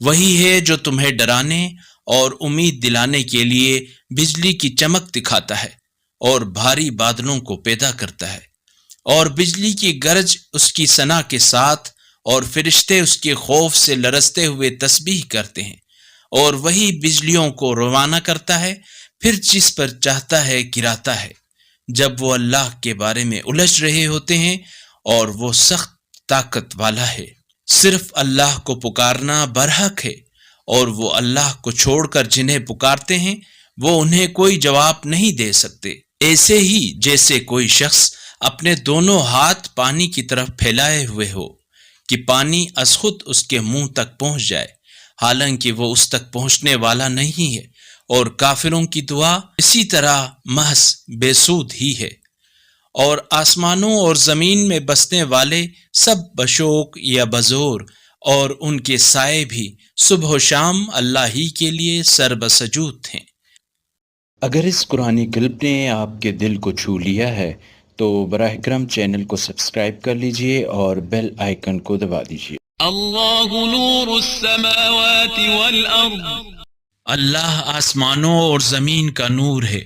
وہی ہے جو تمہیں ڈرانے اور امید دلانے کے لیے بجلی کی چمک دکھاتا ہے اور بھاری بادلوں کو پیدا کرتا ہے، اور بجلی کی گرج اس کی ثنا کے ساتھ، اور فرشتے اس کے خوف سے لرزتے ہوئے تسبیح کرتے ہیں، اور وہی بجلیوں کو روانہ کرتا ہے، پھر جس پر چاہتا ہے گراتا ہے، جب وہ اللہ کے بارے میں الجھ رہے ہوتے ہیں، اور وہ سخت طاقت والا ہے۔ صرف اللہ کو پکارنا برحق ہے، اور وہ اللہ کو چھوڑ کر جنہیں پکارتے ہیں وہ انہیں کوئی جواب نہیں دے سکتے، ایسے ہی جیسے کوئی شخص اپنے دونوں ہاتھ پانی کی طرف پھیلائے ہوئے ہو کہ پانی از خود اس کے منہ تک پہنچ جائے، حالانکہ وہ اس تک پہنچنے والا نہیں ہے، اور کافروں کی دعا اسی طرح محض بے سود ہی ہے۔ اور آسمانوں اور زمین میں بسنے والے سب بشوق یا بزور، اور ان کے سائے بھی صبح و شام اللہ ہی کے لیے سر بسجود ہیں۔ اگر اس قرآنی کلپ نے آپ کے دل کو چھو لیا ہے تو براہ کرم چینل کو سبسکرائب کر لیجئے اور بیل آئیکن کو دبا دیجئے۔ اللہ نور السماوات والارض، اللہ آسمانوں اور زمین کا نور ہے۔